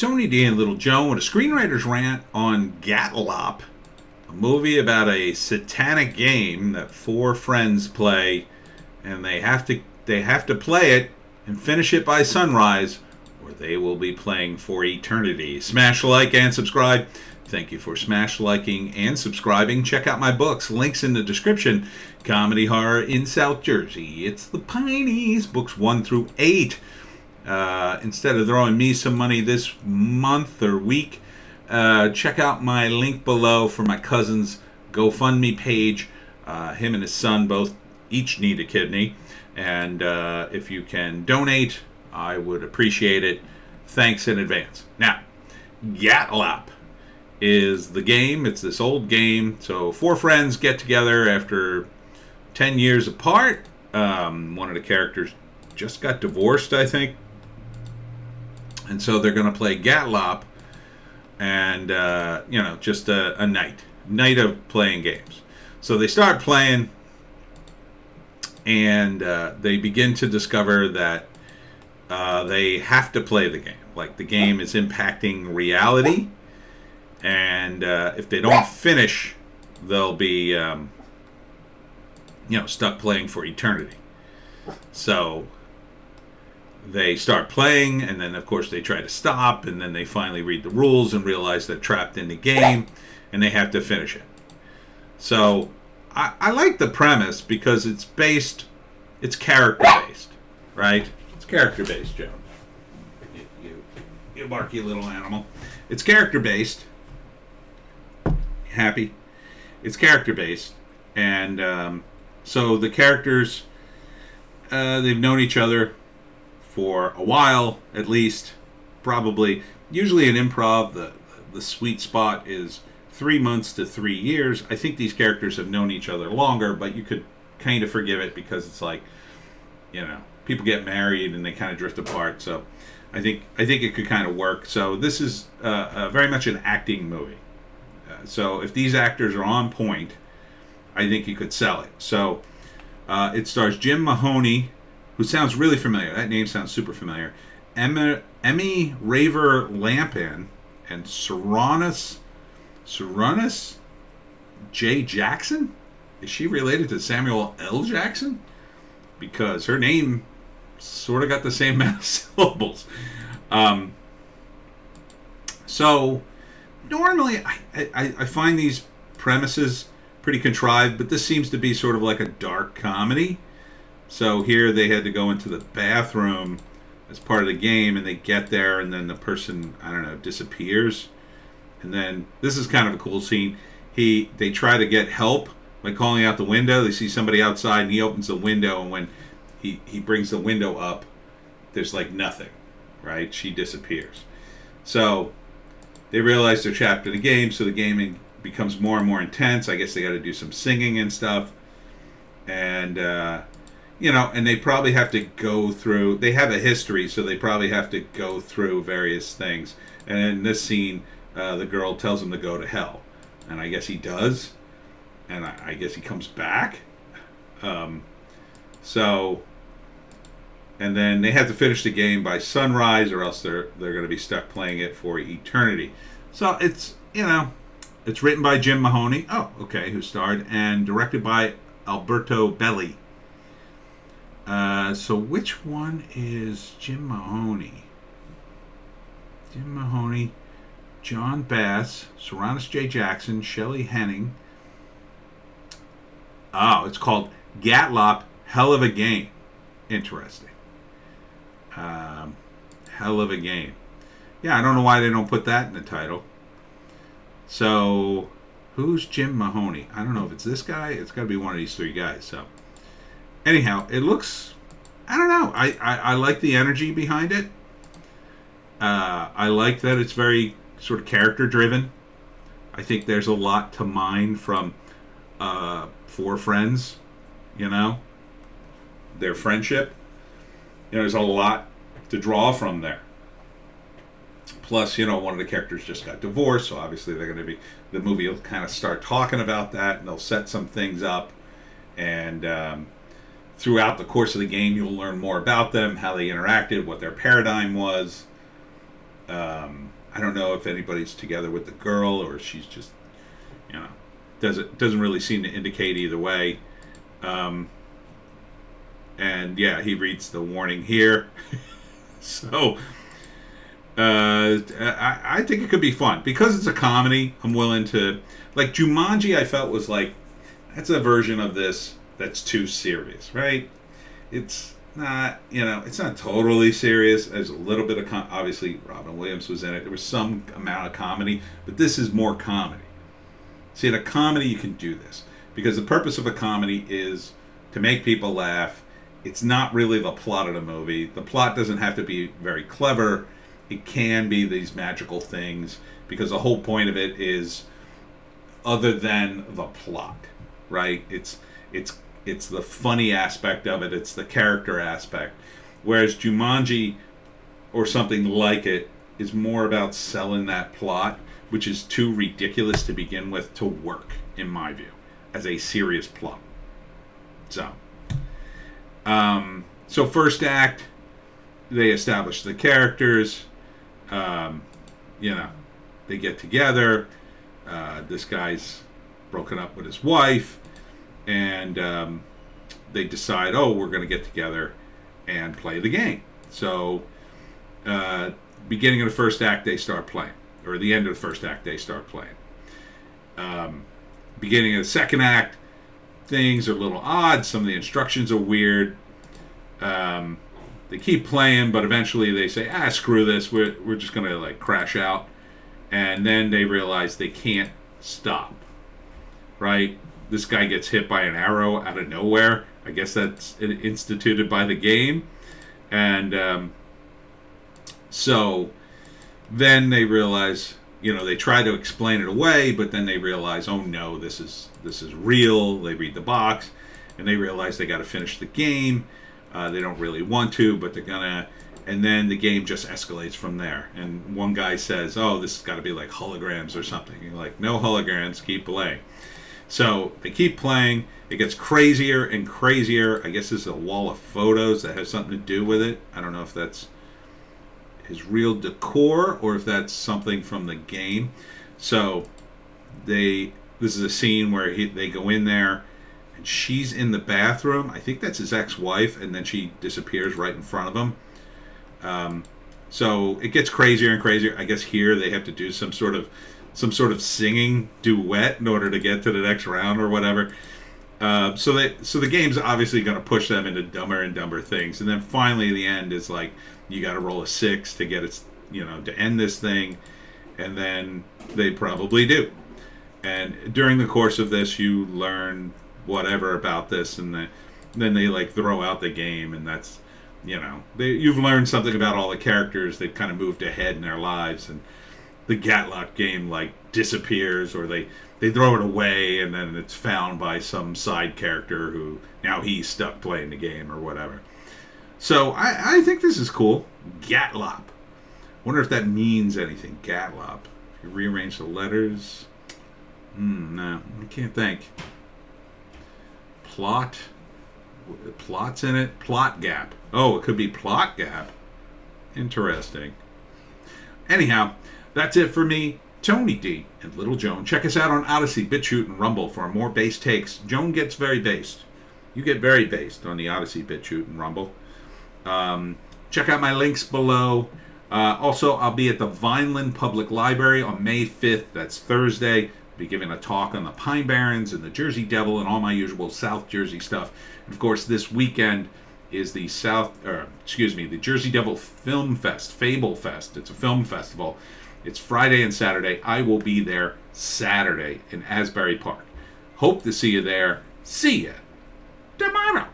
Tony D and Little Joe with a screenwriter's rant on Gatlopp, a movie about a satanic game that four friends play, and they have to play it and finish it by sunrise, or they will be playing for eternity. Smash like and subscribe. Thank you for smash liking and subscribing. Check out my books. Links in the description. Comedy Horror in South Jersey. It's the Pineys. Books 1 through 8. Instead of throwing me some money this month or week, check out my link below for my cousin's GoFundMe page. Him and his son each need a kidney. And if you can donate, I would appreciate it. Thanks in advance. Now, Gatlopp is the game. It's this old game. So four friends get together after 10 years apart. One of the characters just got divorced, I think. And so they're going to play Gatlopp and, just a night of playing games. So they start playing, and they begin to discover that they have to play the game. Like, the game is impacting reality, and if they don't finish, they'll be, stuck playing for eternity. So they start playing, and then, of course, they try to stop, and then they finally read the rules and realize they're trapped in the game, and they have to finish it. So I like the premise because it's character-based, right? It's character-based, Joe. You barky little animal. It's character-based. Happy? It's character-based. And so the characters, they've known each other for a while, at least, probably. Usually in improv, the sweet spot is 3 months to 3 years. I think these characters have known each other longer, but you could kind of forgive it because it's like, people get married and they kind of drift apart. So I think it could kind of work. So this is very much an acting movie. So if these actors are on point, I think you could sell it. So it stars Jim Mahoney, who sounds really familiar. That name sounds super familiar. Emmy Raver Lampin and Sarunas J. Jackson? Is she related to Samuel L. Jackson? Because her name sort of got the same amount of syllables. So normally I find these premises pretty contrived, but this seems to be sort of like a dark comedy. So here they had to go into the bathroom as part of the game, and they get there, and then the person, disappears. And then this is kind of a cool scene. They try to get help by calling out the window. They see somebody outside, and he opens the window, and when he brings the window up, there's like nothing, right? She disappears. So they realize they're trapped in a game, so the gaming becomes more and more intense. I guess they got to do some singing and stuff. And, and they probably have to go through, they have a history, so they probably have to go through various things. And in this scene, the girl tells him to go to hell. And I guess he does. And I guess he comes back. And then they have to finish the game by sunrise, or else they're going to be stuck playing it for eternity. So it's, it's written by Jim Mahoney. Oh, okay, who starred, and directed by Alberto Belli. So which one is Jim Mahoney? Jim Mahoney, John Bass, Sarunas J. Jackson, Shelley Henning. Oh, it's called Gatlopp, Hell of a Game. Interesting. Hell of a Game. Yeah, I don't know why they don't put that in the title. So, who's Jim Mahoney? I don't know if it's this guy. It's got to be one of these three guys. So, anyhow, it looks, I don't know. I like the energy behind it. I like that it's very sort of character driven. I think there's a lot to mine from four friends, their friendship. There's a lot to draw from there. Plus, one of the characters just got divorced, so obviously the movie will kind of start talking about that, and they'll set some things up. And throughout the course of the game, you'll learn more about them, how they interacted, what their paradigm was. I don't know if anybody's together with the girl or she's just, you know, doesn't really seem to indicate either way. Um, and yeah, he reads the warning here. So I think it could be fun because it's a comedy. I'm willing to, like Jumanji. I felt was like that's a version of this that's too serious, right? It's not, it's not totally serious. There's a little bit of obviously Robin Williams was in it. There was some amount of comedy, but this is more comedy. See, in a comedy you can do this because the purpose of a comedy is to make people laugh. It's not really the plot of the movie. The plot doesn't have to be very clever. It can be these magical things because the whole point of it is other than the plot, right? It's the funny aspect of it. It's the character aspect. Whereas Jumanji or something like it is more about selling that plot, which is too ridiculous to begin with to work, in my view, as a serious plot. So first act, they establish the characters. They get together. This guy's broken up with his wife, and they decide, we're going to get together and play the game. So, beginning of the first act, they start playing, or the end of the first act, they start playing. Beginning of the second act, things are a little odd. Some of the instructions are weird. They keep playing, but eventually they say, screw this. We're just going to crash out. And then they realize they can't stop. Right? This guy gets hit by an arrow out of nowhere. I guess that's instituted by the game. And so then they realize, they try to explain it away, but then they realize, oh no, this is real. They read the box, and they realize they got to finish the game. They don't really want to, but they're gonna. And then the game just escalates from there. And one guy says, this has got to be like holograms or something. And you're like, no holograms, keep playing. So they keep playing. It gets crazier and crazier. I guess there's a wall of photos that has something to do with it. I don't know if that's his real decor or if that's something from the game. So this is a scene where they go in there and she's in the bathroom. I think that's his ex-wife, and then she disappears right in front of him. So it gets crazier and crazier. I guess here they have to do some sort of singing duet in order to get to the next round or whatever. So the game's obviously going to push them into dumber and dumber things, and then finally the end is like you got to roll a 6 to get it, to end this thing, and then they probably do. And during the course of this, you learn whatever about this, and then they throw out the game, and that's you've learned something about all the characters. They've kind of moved ahead in their lives, and the Gatlopp game disappears, or they throw it away, and then it's found by some side character who now he's stuck playing the game or whatever. So I think this is cool. Gatlopp. Wonder if that means anything. Gatlopp. You rearrange the letters. No, I can't think. Plot's in it. Plot gap. Oh, it could be plot gap. Interesting. Anyhow, that's it for me, Tony D, and Little Joan. Check us out on Odysee, Bitchute, and Rumble for more bass takes. Joan gets very based. You get very based on the Odysee, Bitchute, and Rumble. Check out my links below. Also, I'll be at the Vineland Public Library on May 5th. That's Thursday. I'll be giving a talk on the Pine Barrens and the Jersey Devil and all my usual South Jersey stuff. And of course, this weekend is the Jersey Devil Film Fest, Fable Fest. It's a film festival. It's Friday and Saturday. I will be there Saturday in Asbury Park. Hope to see you there. See ya tomorrow.